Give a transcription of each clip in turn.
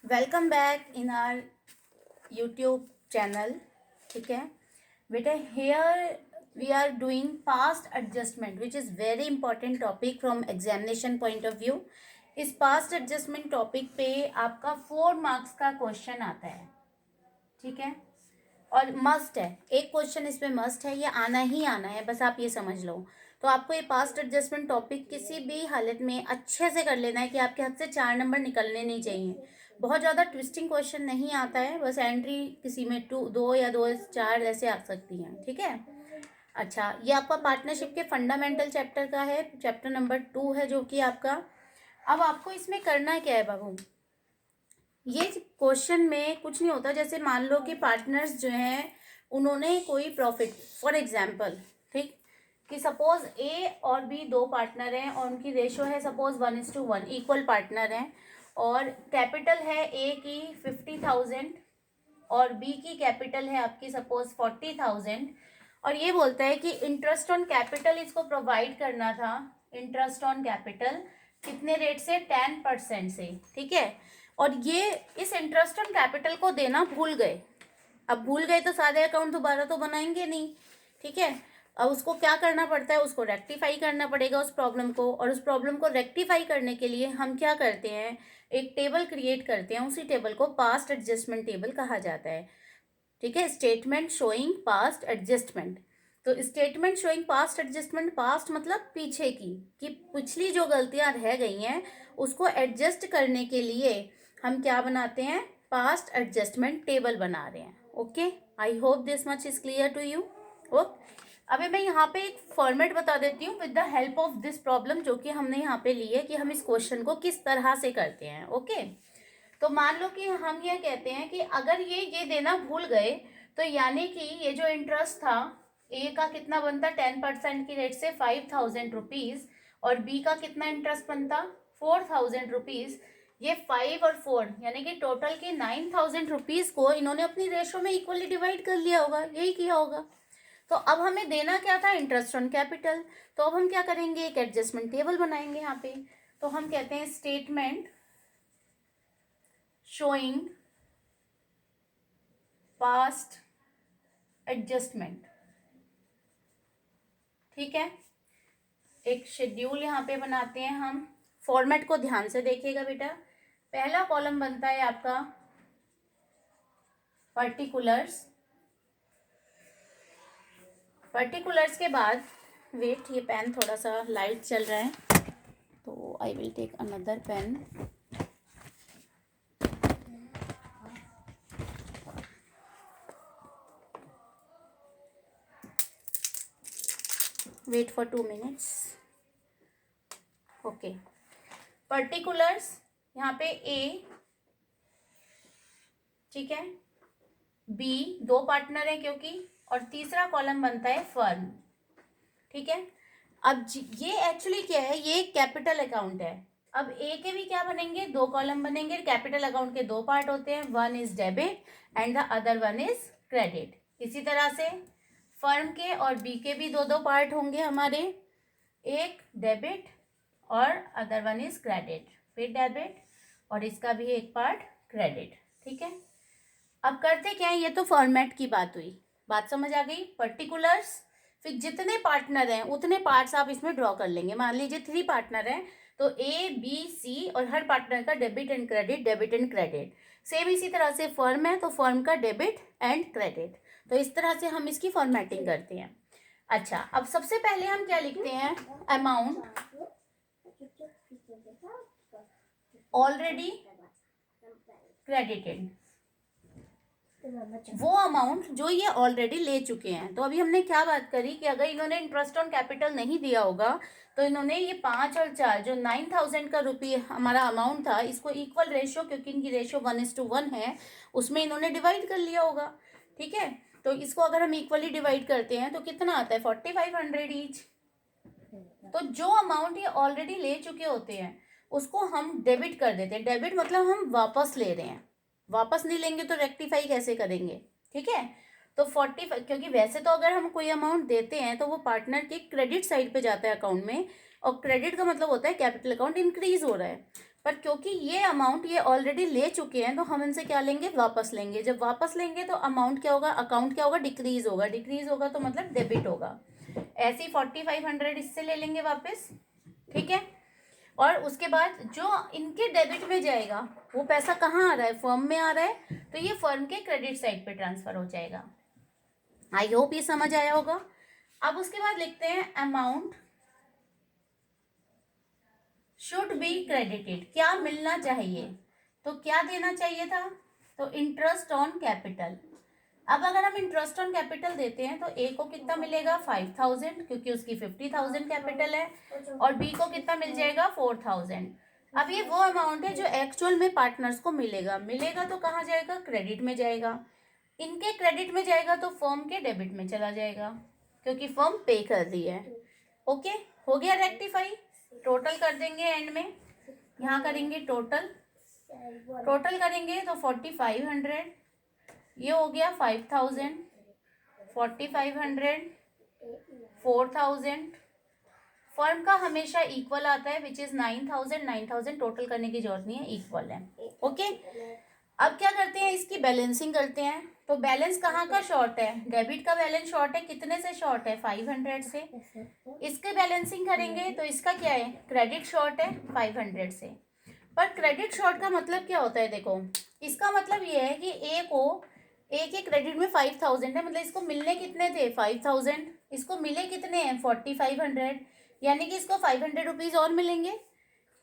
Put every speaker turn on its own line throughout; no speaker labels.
Welcome back in our YouTube channel. ठीक है बेटा, here we are doing past adjustment which is very important topic from examination point of view. इस past adjustment topic पे आपका 4 marks का question आता है। ठीक है, और मस्ट है, एक क्वेश्चन इसमें मस्ट है, ये आना ही आना है, बस आप ये समझ लो। तो आपको ये पास्ट एडजस्टमेंट टॉपिक किसी भी हालत में अच्छे से कर लेना है कि आपके हाथ से 4 नंबर निकलने नहीं चाहिए। बहुत ज़्यादा ट्विस्टिंग क्वेश्चन नहीं आता है, बस एंट्री किसी में 2 या 2 4 ऐसे आ सकती हैं। ठीक है, अच्छा, ये आपका पार्टनरशिप के फंडामेंटल चैप्टर का है, चैप्टर नंबर 2 है जो कि आपका। अब आपको इसमें करना क्या है बाबू, ये क्वेश्चन में कुछ नहीं होता। जैसे मान लो कि पार्टनर्स जो हैं उन्होंने कोई प्रॉफिट, फॉर एग्जांपल, ठीक, कि सपोज ए और बी 2 पार्टनर हैं और उनकी रेशो है सपोज 1:1, इक्वल पार्टनर हैं, और कैपिटल है ए की 50,000 और बी की कैपिटल है आपकी सपोज 40,000, और ये बोलता है कि इंटरेस्ट ऑन कैपिटल इसको प्रोवाइड करना था। इंटरेस्ट ऑन कैपिटल कितने रेट से, 10% से। ठीक है, और ये इस इंटरेस्ट ऑन कैपिटल को देना भूल गए। अब भूल गए तो सारे अकाउंट दोबारा तो बनाएंगे नहीं। ठीक है, अब उसको क्या करना पड़ता है, उसको रेक्टिफाई करना पड़ेगा उस प्रॉब्लम को, और उस प्रॉब्लम को रेक्टिफाई करने के लिए हम क्या करते हैं, एक टेबल क्रिएट करते हैं। उसी टेबल को पास्ट एडजस्टमेंट टेबल कहा जाता है। ठीक है, स्टेटमेंट शोइंग पास्ट एडजस्टमेंट। तो statement showing past adjustment, past मतलब पीछे की, कि पिछली जो गलतियां रह गई हैं उसको एडजस्ट करने के लिए हम क्या बनाते हैं, पास्ट एडजस्टमेंट टेबल बना रहे हैं। Okay, I hope this much is clear to you. Okay, अभी मैं यहाँ पे एक फॉर्मेट बता देती हूँ with the help of this problem, जो कि हमने यहाँ पे ली है कि हम इस क्वेश्चन को किस तरह से करते हैं। ओके, तो मान लो कि हम ये कहते हैं कि अगर ये देना भूल गए, तो यानी कि ये जो इंटरेस्ट था, ए का कितना बनता, 10% की रेट से 5,000 रुपीज, और बी का कितना इंटरेस्ट बनता, 4,000 रुपीज। ये 5 और 4 यानी कि टोटल के 9,000 रुपीज को इन्होंने अपनी रेशो में इक्वली डिवाइड कर लिया होगा, यही किया होगा। तो अब हमें देना क्या था, इंटरेस्ट ऑन कैपिटल। तो अब हम क्या करेंगे, एक एडजस्टमेंट टेबल बनाएंगे यहाँ पे। तो हम कहते हैं स्टेटमेंट शोइंग पास्ट एडजस्टमेंट। ठीक है, एक शेड्यूल यहाँ पे बनाते हैं हम। फॉर्मेट को ध्यान से देखिएगा बेटा। पहला कॉलम बनता है आपका पर्टिकुलर्स। पर्टिकुलर्स के बाद, वेट, ये पेन थोड़ा सा लाइट चल रहा है तो I will take another pen. Wait for 2 minutes. Okay, particulars यहाँ पे ए, ठीक है, बी, 2 पार्टनर है क्योंकि, और तीसरा कॉलम बनता है फर्म। ठीक है, अब ये एक्चुअली क्या है, ये कैपिटल अकाउंट है। अब ए के भी क्या बनेंगे, 2 कॉलम बनेंगे। कैपिटल अकाउंट के 2 पार्ट होते हैं, one is debit and the other one is credit. इसी तरह से फर्म के और बी के भी 2 पार्ट होंगे हमारे, एक डेबिट और अदर वन इज क्रेडिट, फिर डेबिट और इसका भी एक पार्ट क्रेडिट। ठीक है, अब करते क्या है, ये तो फॉर्मेट की बात हुई, बात समझ आ गई। पर्टिकुलर्स, फिर जितने पार्टनर हैं उतने पार्ट्स आप इसमें ड्रॉ कर लेंगे। मान लीजिए 3 पार्टनर हैं, तो ए बी सी, और हर पार्टनर का debit and credit, debit and credit. Same इसी तरह से फर्म है तो फर्म का डेबिट एंड क्रेडिट। तो इस तरह से हम इसकी फॉर्मेटिंग करते हैं। अच्छा, अब सबसे पहले हम क्या लिखते हैं, अमाउंट ऑलरेडी क्रेडिटेड, वो अमाउंट जो ये ऑलरेडी ले चुके हैं। तो अभी हमने क्या बात करी कि अगर इन्होंने इंटरेस्ट ऑन कैपिटल नहीं दिया होगा तो इन्होंने ये 5 और 4 जो 9,000 का रुपये हमारा अमाउंट था, इसको इक्वल रेशो, क्योंकि इनकी रेशो 1:1 है, उसमें इन्होंने डिवाइड कर लिया होगा। ठीक है, तो इसको अगर हम इक्वली डिवाइड करते हैं तो कितना आता है, 4,500 ईच। तो जो अमाउंट ये ऑलरेडी ले चुके होते हैं उसको हम डेबिट कर देते हैं। डेबिट मतलब हम वापस ले रहे हैं, वापस नहीं लेंगे तो रेक्टिफाई कैसे करेंगे। ठीक है, तो 45, क्योंकि वैसे तो अगर हम कोई अमाउंट देते हैं तो वो पार्टनर के क्रेडिट साइड पे जाता है अकाउंट में, और क्रेडिट का मतलब होता है कैपिटल अकाउंट इंक्रीज हो रहा है। पर क्योंकि ये अमाउंट ये ऑलरेडी ले चुके हैं तो हम इनसे क्या लेंगे, वापस लेंगे। जब वापस लेंगे तो अमाउंट क्या होगा, अकाउंट क्या होगा, डिक्रीज होगा। डिक्रीज होगा तो मतलब डेबिट होगा। ऐसे ही 4500 इससे ले लेंगे वापस, ठीक है। और उसके बाद जो इनके डेबिट में जाएगा वो पैसा कहाँ आ रहा है, फर्म में आ रहा है, तो ये फर्म के क्रेडिट साइड पे ट्रांसफर हो जाएगा। आई होप ये समझ आया होगा। अब उसके बाद लिखते हैं अमाउंट शुड बी क्रेडिटेड, क्या मिलना चाहिए, तो क्या देना चाहिए था, तो इंटरेस्ट ऑन कैपिटल। अब अगर हम इंटरेस्ट ऑन कैपिटल देते हैं तो ए को कितना मिलेगा, 5000, क्योंकि उसकी 50,000 कैपिटल है, और बी को कितना मिल जाएगा, 4000। अब ये वो अमाउंट है जो एक्चुअल में पार्टनर्स को मिलेगा तो कहाँ जाएगा, क्रेडिट में जाएगा। इनके क्रेडिट में जाएगा तो फर्म के डेबिट में चला जाएगा, क्योंकि फर्म पे कर रही है। ओके, हो गया रेक्टिफाई। टोटल कर देंगे एंड में, यहाँ करेंगे टोटल करेंगे तो 4500, ये हो गया 5000, 4500, 4000। फर्म का हमेशा इक्वल आता है विच इज 9000 टोटल करने की जरूरत नहीं है, इक्वल है। ओके, अब क्या करते हैं, इसकी बैलेंसिंग करते हैं। तो बैलेंस कहाँ का शॉर्ट है, डेबिट का बैलेंस शॉर्ट है, कितने से शॉर्ट है, 500 से। इसके बैलेंसिंग करेंगे तो इसका क्या है, क्रेडिट शॉर्ट है 500 से। पर क्रेडिट शॉर्ट का मतलब क्या होता है, देखो इसका मतलब ये है कि ए के क्रेडिट में 5000 है, मतलब इसको मिलने कितने थे, 5000, इसको मिले कितने हैं, 4500, यानी कि इसको 500 रुपीज और मिलेंगे।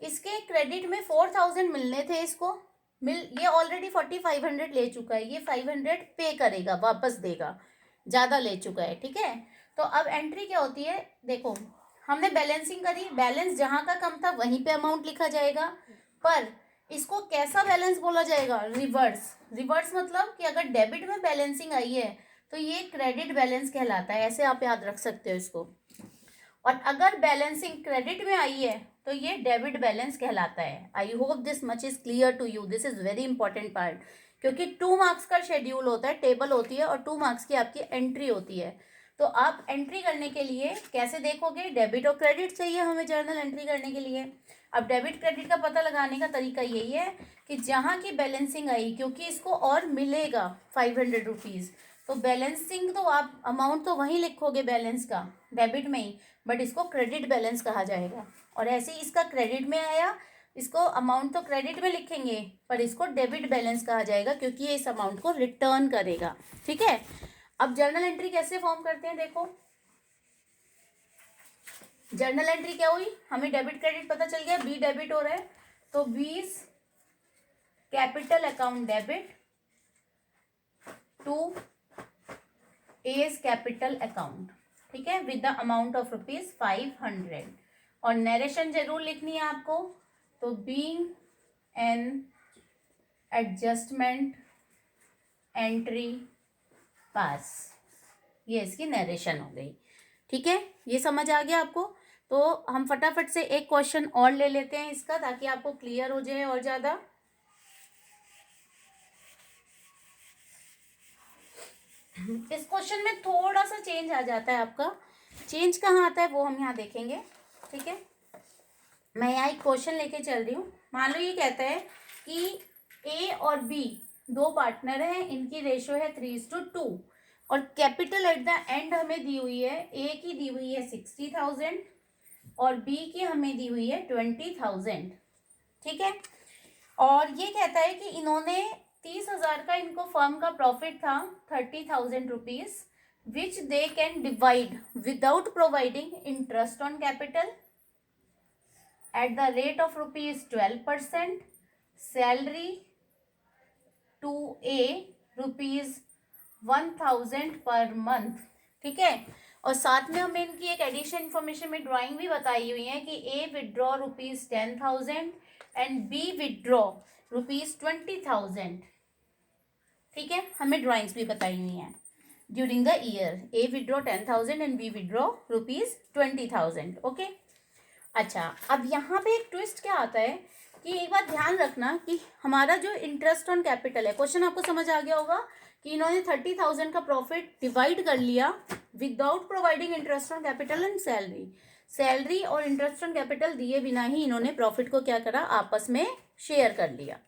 इसके क्रेडिट में 4000 मिलने थे, इसको ये ऑलरेडी 4500 ले चुका है, ये 500 पे करेगा, वापस देगा, ज़्यादा ले चुका है, ठीक है। तो अब एंट्री क्या होती है, देखो हमने बैलेंसिंग करी, बैलेंस जहाँ का कम था वहीं पे अमाउंट लिखा जाएगा, पर इसको कैसा बैलेंस बोला जाएगा, रिवर्स मतलब कि अगर डेबिट में बैलेंसिंग आई है तो ये क्रेडिट बैलेंस कहलाता है, ऐसे आप याद रख सकते हो इसको। और अगर बैलेंसिंग क्रेडिट में आई है तो ये डेबिट बैलेंस कहलाता है। I hope this much is clear to you, this is very important part, क्योंकि 2 मार्क्स का शेड्यूल होता है, टेबल होती है, और 2 मार्क्स की आपकी एंट्री होती है। तो आप एंट्री करने के लिए कैसे देखोगे, डेबिट और क्रेडिट चाहिए हमें जर्नल एंट्री करने के लिए। अब डेबिट क्रेडिट का पता लगाने का तरीका यही है कि जहाँ की बैलेंसिंग आई, क्योंकि इसको और मिलेगा 500 रुपीज़, तो बैलेंसिंग तो आप अमाउंट तो वहीं लिखोगे बैलेंस का, डेबिट में ही, बट इसको क्रेडिट बैलेंस कहा जाएगा। और ऐसे ही इसका क्रेडिट में आया, इसको अमाउंट तो क्रेडिट में लिखेंगे पर इसको डेबिट बैलेंस कहा जाएगा, क्योंकि ये इस अमाउंट को रिटर्न करेगा, ठीक है। अब जर्नल एंट्री कैसे फॉर्म करते हैं, देखो जर्नल एंट्री क्या हुई, हमें डेबिट क्रेडिट पता चल गया, बी डेबिट हो रहा है तो B's capital account debit to A's capital account, ठीक है, विद द अमाउंट ऑफ ₹500। और नरेशन जरूर लिखनी है आपको, तो बीइंग एन एडजस्टमेंट एंट्री पास, ये इसकी नरेशन हो गई, ठीक है। ये समझ आ गया आपको। तो हम फटाफट से एक क्वेश्चन और ले लेते हैं इसका, ताकि आपको क्लियर हो जाए और ज़्यादा। इस क्वेश्चन में थोड़ा सा चेंज आ जाता है आपका, चेंज कहाँ आता है वो हम यहाँ देखेंगे, ठीक है। मैं यहाँ एक क्वेश्चन लेके चल रही हूँ। मान लो ये कहता है कि ए और बी 2 पार्टनर हैं, इनकी रेशो है 3:2, और कैपिटल एट द एंड हमें दी हुई है, ए की दी हुई है 60,000 और बी की हमें दी हुई है 20,000, ठीक है। और ये कहता है कि इन्होंने 30,000 का, इनको फर्म का प्रॉफिट था 30,000 rupees, which they can divide without providing interest on capital at the rate of ₹12%, salary to A ₹1,000 per month, ठीक है। और साथ में हमें इनकी एक एडिशन इन्फॉर्मेशन में ड्राइंग भी बताई हुई है कि A withdraw ₹10,000 and B withdraw ₹20,000, ठीक है। हमें ड्राइंग्स भी बताई हुई हैं during the year, A withdraw 10,000 and B withdraw ₹20,000, okay. अच्छा, अब यहाँ पे एक ट्विस्ट क्या आता है कि एक बात ध्यान रखना कि हमारा जो इंटरेस्ट ऑन कैपिटल है, क्वेश्चन आपको समझ आ गया होगा कि इन्होंने 30,000 का प्रॉफिट डिवाइड कर लिया without providing interest on capital and salary. Salary और इंटरेस्ट ऑन कैपिटल दिए बिना ही इन्होंने प्रॉफिट को क्या करा, आपस में शेयर कर लिया।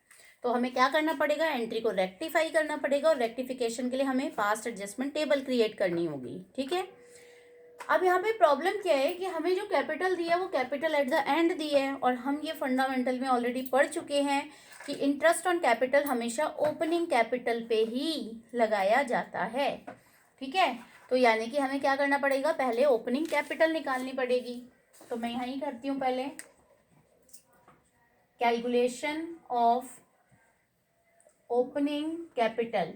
तो हमें क्या करना पड़ेगा, एंट्री को रेक्टिफाई करना पड़ेगा, और रेक्टिफिकेशन के लिए हमें पास्ट एडजस्टमेंट टेबल क्रिएट करनी होगी। ठीक है, अब यहाँ पे प्रॉब्लम क्या है कि हमें जो कैपिटल दिया वो capital at the and the है, और हम ये फंडामेंटल में ऑलरेडी पढ़ चुके हैं कि इंटरेस्ट ऑन कैपिटल हमेशा ओपनिंग कैपिटल पे ही लगाया जाता है। ठीक है, तो यानी कि हमें क्या करना पड़ेगा, पहले ओपनिंग कैपिटल निकालनी पड़ेगी। तो मैं यहाँ ही करती हूँ पहले कैलकुलेशन ऑफ ओपनिंग कैपिटल।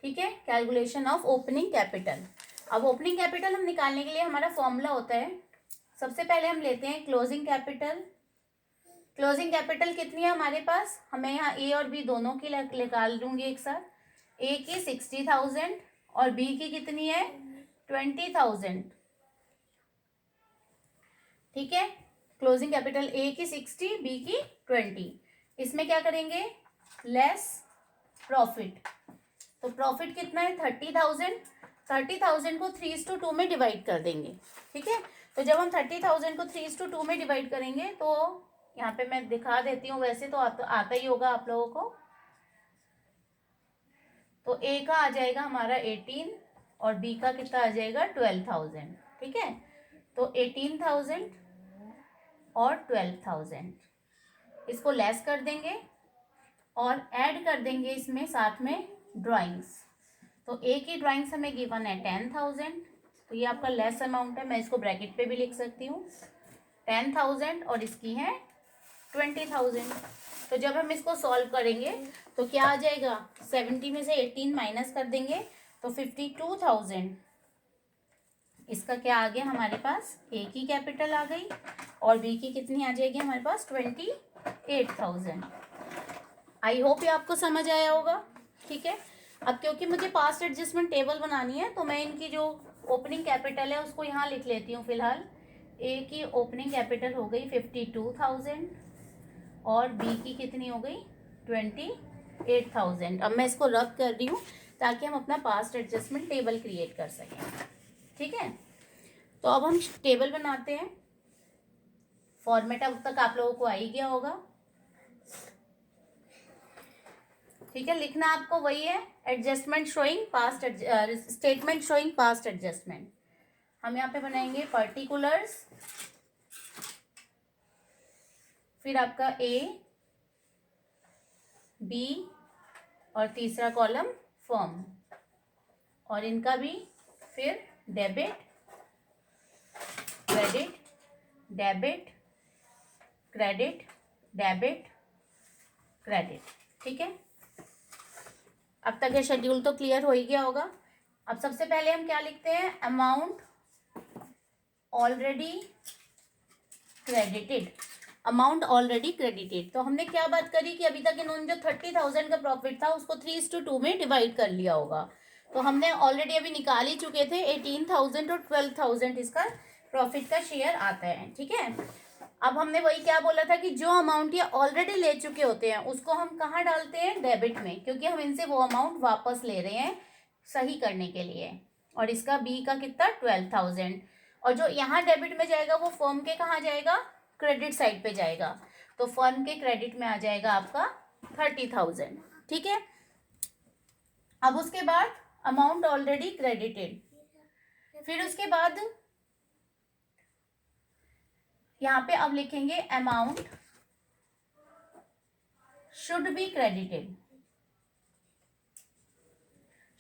ठीक है, कैलकुलेशन ऑफ ओपनिंग कैपिटल। अब ओपनिंग कैपिटल हम निकालने के लिए हमारा फॉर्मूला होता है, सबसे पहले हम लेते हैं क्लोजिंग कैपिटल। क्लोजिंग कैपिटल कितनी है हमारे पास, हमें यहाँ ए और बी दोनों की निकाल दूंगी एक साथ। ए की 60,000 और बी की कितनी है 20,000। ठीक है, क्लोजिंग कैपिटल ए की 60, बी की 20। इसमें क्या करेंगे, लेस प्रॉफिट। तो प्रॉफिट कितना है 30,000। 30,000 को 3:2 में डिवाइड कर देंगे। ठीक है, तो जब हम 30,000 को 3:2 में डिवाइड करेंगे तो यहाँ पे मैं दिखा देती हूँ, वैसे तो आता ही होगा आप लोगों को। तो ए का आ जाएगा हमारा 18 और बी का कितना आ जाएगा 12,000। ठीक है, तो 18,000 और 12,000 इसको लेस कर देंगे और ऐड कर देंगे इसमें साथ में ड्राइंग्स। तो ए की ड्राइंग्स हमें गिवन है 10,000, तो ये आपका लेस अमाउंट है, मैं इसको ब्रैकेट पे भी लिख सकती हूँ 10,000, और इसकी है 20,000। तो जब हम इसको सॉल्व करेंगे तो क्या आ जाएगा, 70 में से 18 माइनस कर देंगे तो 52,000। इसका क्या आ गया हमारे पास, ए की कैपिटल आ गई और बी की कितनी आ जाएगी हमारे पास 28,000। आई होप ये आपको समझ आया होगा। ठीक है, अब क्योंकि मुझे पास्ट एडजस्टमेंट टेबल बनानी है तो मैं इनकी जो ओपनिंग कैपिटल है उसको यहाँ लिख लेती हूँ फिलहाल। ए की ओपनिंग कैपिटल हो गई 52,000 और बी की कितनी हो गई 28,000। अब मैं इसको रब कर रही हूँ ताकि हम अपना पास्ट एडजस्टमेंट टेबल क्रिएट कर सकें। ठीक है, तो अब हम टेबल बनाते हैं। फॉर्मेट अब तक आप लोगों को आ ही गया होगा। ठीक है, लिखना आपको वही है, adjustment showing past, statement showing past adjustment. हम यहाँ पे बनाएंगे पर्टिकुलर्स, फिर आपका ए बी और तीसरा कॉलम फर्म, और इनका भी फिर debit credit debit credit debit credit. ठीक है, अब तक ये शेड्यूल तो क्लियर हो ही गया होगा। अब सबसे पहले हम क्या लिखते हैं, amount already credited. Amount already credited, तो हमने क्या बात करी कि अभी तक इन्होंने जो 30,000 का प्रॉफिट था उसको 3:2 में डिवाइड कर लिया होगा। तो हमने ऑलरेडी अभी निकाल ही चुके थे 18,000 और 12,000 इसका प्रॉफिट का शेयर आता है। ठीक है, अब हमने वही क्या बोला था कि जो अमाउंट ये ऑलरेडी ले चुके होते हैं उसको हम कहाँ डालते हैं, डेबिट में, क्योंकि हम इनसे वो अमाउंट वापस ले रहे हैं सही करने के लिए। और इसका बी का कितना 12,000, और जो यहाँ डेबिट में जाएगा वो फर्म के कहाँ जाएगा, क्रेडिट साइड पे जाएगा। तो फर्म के क्रेडिट में आ जाएगा आपका 30,000। ठीक है, अब उसके बाद अमाउंट ऑलरेडी क्रेडिटेड, फिर उसके बाद यहाँ पे अब लिखेंगे amount should be credited.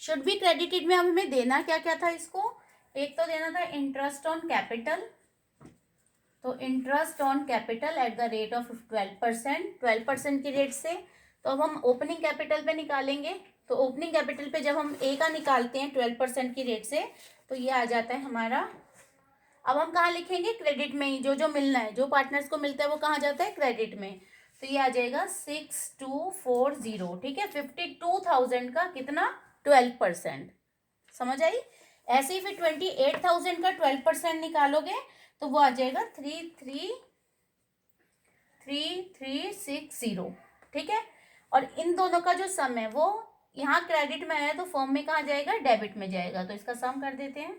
Should be credited में अब हमें देना क्या क्या था इसको, एक तो देना था इंटरेस्ट ऑन कैपिटल, तो interest on capital at the rate of 12%, 12% की रेट से। तो अब हम ओपनिंग कैपिटल पे निकालेंगे, तो ओपनिंग कैपिटल पे जब हम ए का निकालते हैं 12% की रेट से तो ये आ जाता है हमारा। अब हम कहाँ लिखेंगे, क्रेडिट में ही, जो जो मिलना है, जो पार्टनर्स को मिलता है वो कहाँ जाता है, क्रेडिट में। तो ये आ जाएगा 6240। ठीक है, 52,000 का कितना 12%, समझ आई। ऐसे ही फिर 28,000 का 12% निकालोगे तो वो आ जाएगा 33,3360। ठीक है, और इन दोनों का जो सम है वो यहाँ क्रेडिट में आया तो फर्म में कहाँ जाएगा, डेबिट में जाएगा, तो इसका सम कर देते हैं।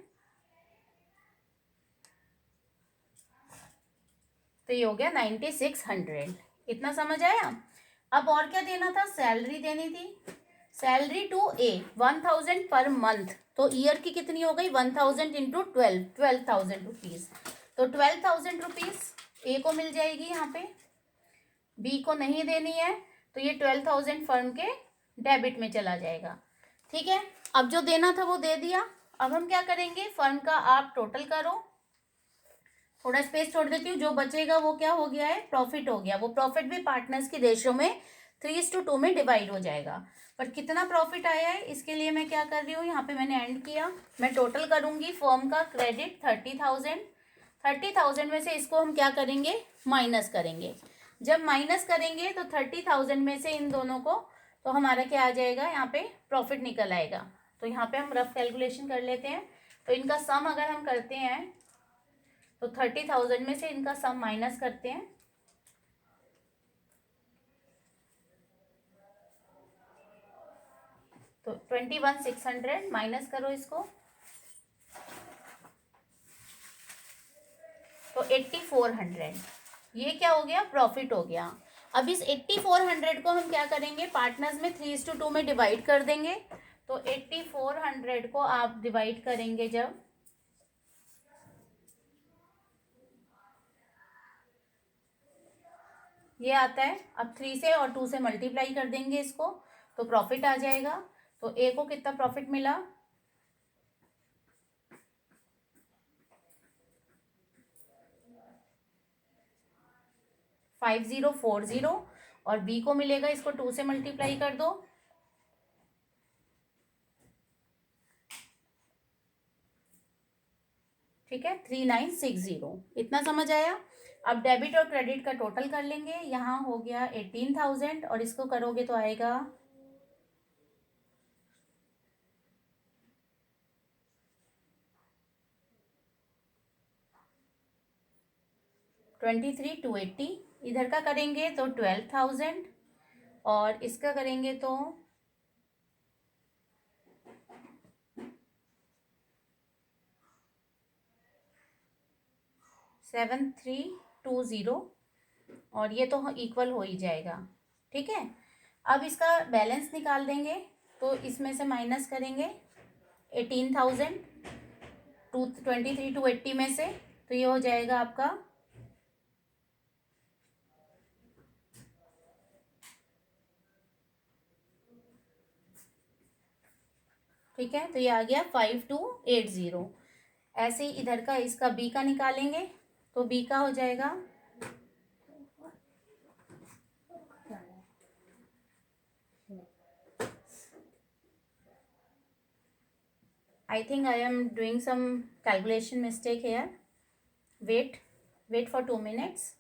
तो ये हो गया 9600। इतना समझ आया। अब और क्या देना था, सैलरी देनी थी। Salary to A 1000 per month, तो ईयर की कितनी हो गई, 1000 इंटू 12,000 रुपीज। तो 12,000 रुपीज ए को मिल जाएगी यहाँ पे, बी को नहीं देनी है, तो ये 12,000 फर्म के डेबिट में चला जाएगा। ठीक है, अब जो देना था वो दे दिया। अब हम क्या करेंगे, फर्म का आप टोटल करो। थोड़ा स्पेस छोड़ देती हूँ, जो बचेगा वो क्या हो गया है, प्रॉफिट हो गया। वो प्रॉफिट भी पार्टनर्स की रेशियो में 3:2 में डिवाइड हो जाएगा। पर कितना प्रॉफिट आया है, इसके लिए मैं क्या कर रही हूँ, यहाँ पे मैंने एंड किया। मैं टोटल करूंगी फर्म का क्रेडिट 30,000। 30,000 में से इसको हम क्या करेंगे, माइनस करेंगे। जब माइनस करेंगे तो 30,000 में से इन दोनों को, तो हमारा क्या आ जाएगा, यहाँ पे प्रॉफिट निकल आएगा। तो यहाँ पे हम रफ कैलकुलेशन कर लेते हैं। तो इनका सम अगर हम करते हैं तो 30,000 में से इनका सम माइनस करते हैं। तो 21,600 माइनस करो इसको, तो 8,400। ये क्या हो गया, प्रॉफिट हो गया। अब इस 8,400 को हम क्या करेंगे, पार्टनर्स में 3:2 में डिवाइड कर देंगे। तो 8,400 को आप डिवाइड करेंगे जब, ये आता है, अब 3 से और 2 से मल्टीप्लाई कर देंगे इसको, तो प्रॉफिट आ जाएगा। तो ए को कितना प्रॉफिट मिला, 5040, और बी को मिलेगा, इसको 2 से मल्टीप्लाई कर दो, ठीक है, 3960। इतना समझ आया। अब डेबिट और क्रेडिट का टोटल कर लेंगे। यहाँ हो गया 18,000 और इसको करोगे तो आएगा 23,280। इधर का करेंगे तो 12,000 और इसका करेंगे तो 7,320, और ये तो इक्वल हो ही जाएगा। ठीक है, अब इसका बैलेंस निकाल देंगे। तो इसमें से माइनस करेंगे 18,000 23,280 में से, तो ये हो जाएगा आपका 5280। ऐसे ही इधर का, इसका बी का निकालेंगे, तो बी का हो जाएगा I think I am doing some calculation mistake here. Wait for 2 minutes.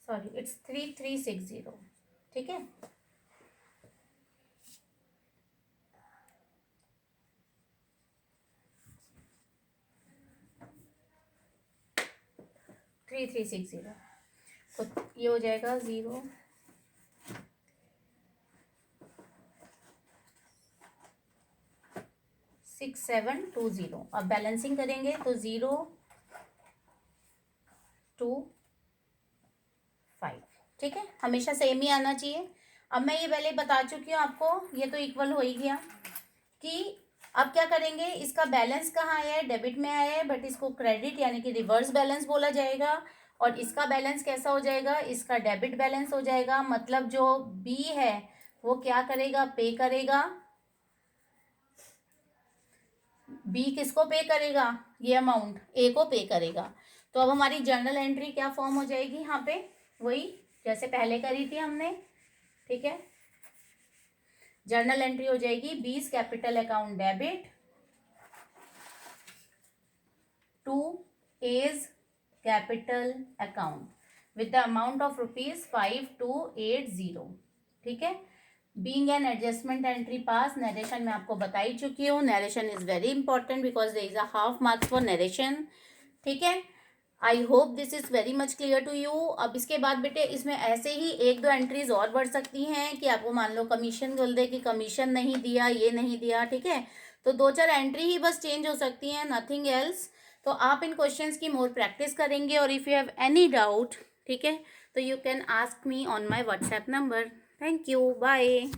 Sorry, it's 3,360. ठीक है, थ्री थ्री सिक्स जीरो। तो ये हो जाएगा 0,6720। अब बैलेंसिंग करेंगे तो 0,2,5। ठीक है, हमेशा सेम ही आना चाहिए। अब मैं ये पहले बता चुकी हूँ आपको, ये तो इक्वल हो ही गया। कि अब क्या करेंगे, इसका बैलेंस कहाँ आया है, डेबिट में आया है, बट इसको क्रेडिट यानी कि रिवर्स बैलेंस बोला जाएगा। और इसका बैलेंस कैसा हो जाएगा, इसका डेबिट बैलेंस हो जाएगा। मतलब जो बी है वो क्या करेगा, पे करेगा। बी किसको पे करेगा, ये अमाउंट ए को पे करेगा। तो अब हमारी जर्नल एंट्री क्या फॉर्म हो जाएगी, यहाँ पे वही जैसे पहले करी थी हमने। ठीक है, जर्नल एंट्री हो जाएगी बीस capital account debit to A's capital account with the amount of ₹5280. ठीक है. Being an adjustment entry pass, narration मैं आपको बता ही चुकी हूँ. Narration is very important because there is a half marks for narration. ठीक है. I hope this is very much clear to you. अब इसके बाद बेटे इसमें ऐसे ही एक दो एंट्रीज और बढ़ सकती हैं कि आपको मान लो कमीशन बोल दे कि कमीशन नहीं दिया, ये नहीं दिया. ठीक है. तो दो चार एंट्री ही बस चेंज हो सकती हैं, नथिंग एल्स. तो आप इन क्वेश्चंस की मोर प्रैक्टिस करेंगे और if you have any doubt, ठीक है, तो you can ask me on my WhatsApp number. Thank you. Bye.